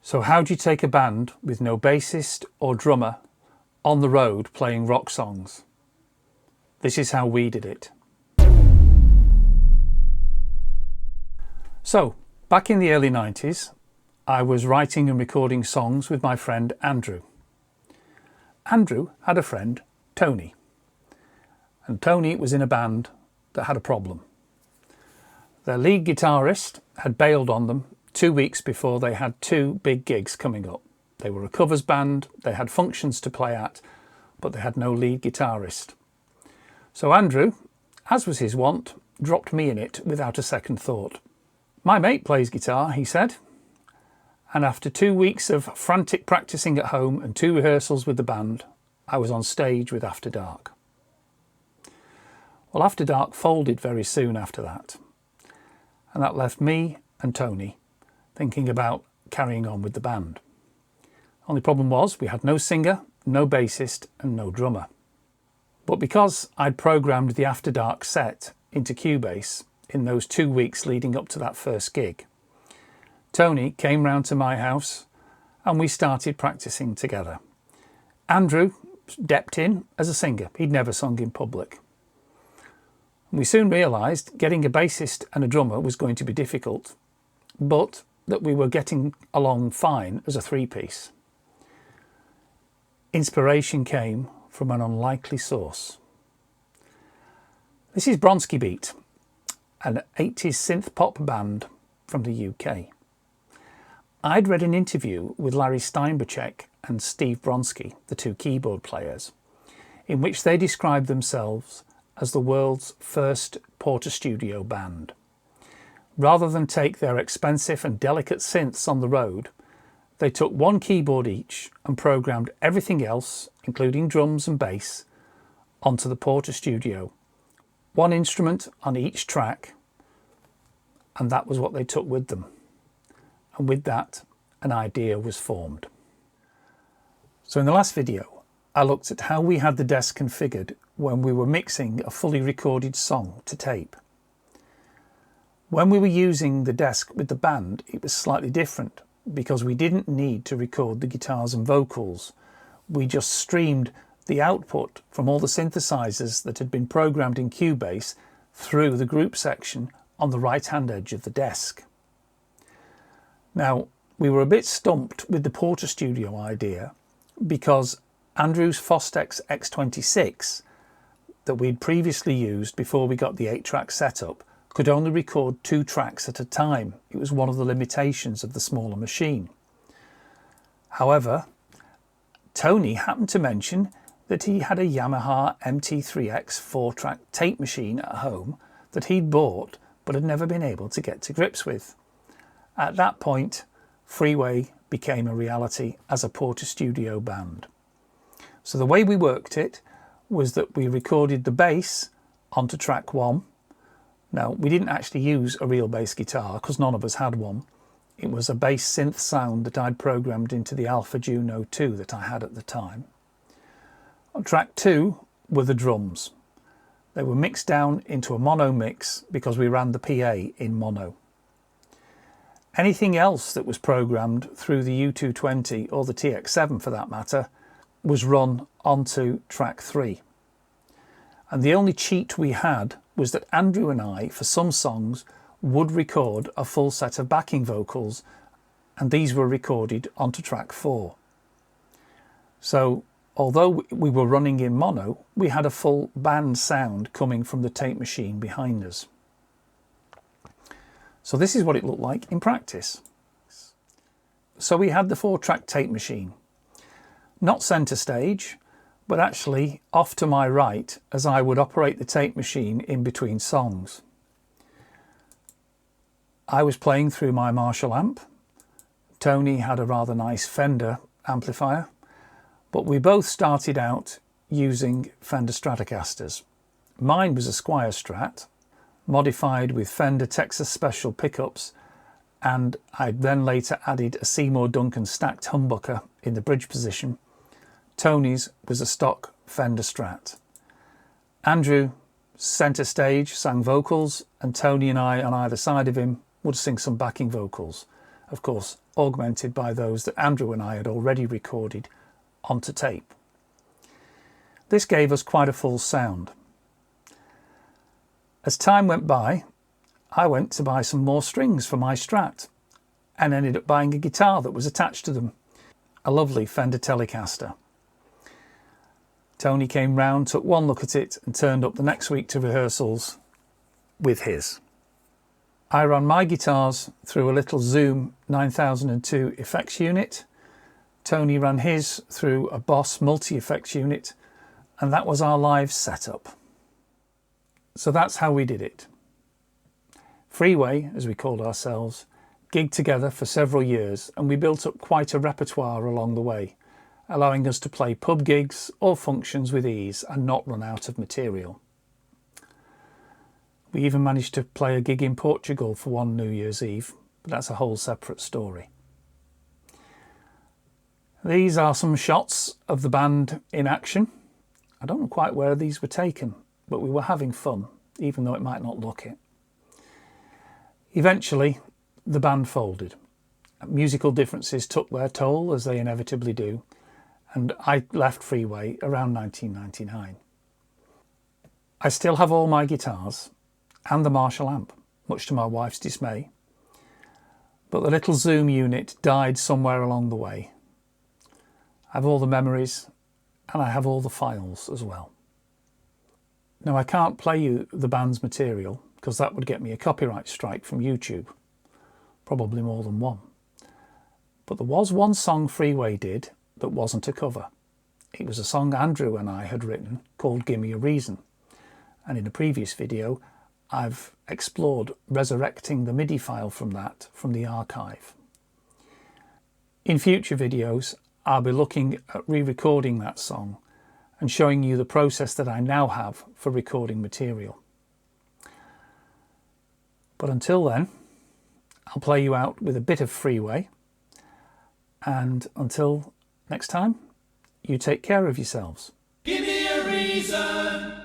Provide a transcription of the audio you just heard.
So how do you take a band with no bassist or drummer on the road playing rock songs? This is how we did it. So, back in the early 90s, I was writing and recording songs with my friend Andrew. Andrew had a friend, Tony. And Tony was in a band that had a problem. Their lead guitarist had bailed on them 2 weeks before they had 2 big gigs coming up. They were a covers band, they had functions to play at, but they had no lead guitarist. So Andrew, as was his wont, dropped me in it without a second thought. My mate plays guitar, he said, and after 2 weeks of frantic practicing at home and 2 rehearsals with the band, I was on stage with After Dark. Well, After Dark folded very soon after that, and that left me and Tony thinking about carrying on with the band. Only problem was we had no singer, no bassist and no drummer. But because I'd programmed the After Dark set into Cubase in those 2 weeks leading up to that first gig, Tony came round to my house and we started practicing together. Andrew stepped in as a singer. He'd never sung in public. We soon realised getting a bassist and a drummer was going to be difficult, but that we were getting along fine as a 3-piece. Inspiration came from an unlikely source. This is Bronski Beat, an 80s synth pop band from the UK. I'd read an interview with Larry Steinbachek and Steve Bronski, the 2 keyboard players, in which they described themselves as the world's first Porter Studio band. Rather than take their expensive and delicate synths on the road, they took 1 keyboard each and programmed everything else, including drums and bass, onto the Porter Studio. 1 instrument on each track, and that was what they took with them. And with that, an idea was formed. So in the last video, I looked at how we had the desk configured when we were mixing a fully recorded song to tape. When we were using the desk with the band, it was slightly different because we didn't need to record the guitars and vocals. We just streamed the output from all the synthesizers that had been programmed in Cubase through the group section on the right-hand edge of the desk. Now, we were a bit stumped with the Porter Studio idea because Andrew's Fostex X26 that we'd previously used before we got the 8-track setup could only record 2 tracks at a time. It was one of the limitations of the smaller machine. However, Tony happened to mention that he had a Yamaha MT3X 4-track tape machine at home that he'd bought but had never been able to get to grips with. At that point, Freeway became a reality as a Porter Studio band. So the way we worked it was that we recorded the bass onto track 1. Now, we didn't actually use a real bass guitar because none of us had one. It was a bass synth sound that I'd programmed into the Alpha Juno 2 that I had at the time. On track 2 were the drums. They were mixed down into a mono mix because we ran the PA in mono. Anything else that was programmed through the U220 or the TX7 for that matter was run onto track 3. And the only cheat we had was that Andrew and I, for some songs, would record a full set of backing vocals, and these were recorded onto track 4. So although we were running in mono, we had a full band sound coming from the tape machine behind us. So this is what it looked like in practice. So we had the 4-track tape machine, not centre stage, but actually off to my right as I would operate the tape machine in between songs. I was playing through my Marshall amp. Tony had a rather nice Fender amplifier, but we both started out using Fender Stratocasters. Mine was a Squier Strat, modified with Fender Texas Special pickups, and I then later added a Seymour Duncan stacked humbucker in the bridge position. Tony's was a stock Fender Strat. Andrew, centre stage, sang vocals, and Tony and I on either side of him would sing some backing vocals. Of course, augmented by those that Andrew and I had already recorded onto tape. This gave us quite a full sound. As time went by, I went to buy some more strings for my Strat and ended up buying a guitar that was attached to them, a lovely Fender Telecaster. Tony came round, took one look at it and turned up the next week to rehearsals with his. I ran my guitars through a little Zoom 9002 effects unit. Tony ran his through a Boss multi-effects unit, and that was our live setup. So that's how we did it. Freeway, as we called ourselves, gigged together for several years, and we built up quite a repertoire along the way, allowing us to play pub gigs or functions with ease and not run out of material. We even managed to play a gig in Portugal for one New Year's Eve, but that's a whole separate story. These are some shots of the band in action. I don't know quite where these were taken, but we were having fun, even though it might not look it. Eventually, the band folded. Musical differences took their toll, as they inevitably do, and I left Freeway around 1999. I still have all my guitars and the Marshall amp, much to my wife's dismay, but the little Zoom unit died somewhere along the way. I have all the memories and I have all the files as well. Now, I can't play you the band's material because that would get me a copyright strike from YouTube, probably more than one. But there was one song Freeway did that wasn't a cover. It was a song Andrew and I had written called Gimme a Reason, and in a previous video I've explored resurrecting the MIDI file from that from the archive. In future videos I'll be looking at re-recording that song and showing you the process that I now have for recording material. But until then, I'll play you out with a bit of Freeway, and until next time, you take care of yourselves. Give me a reason.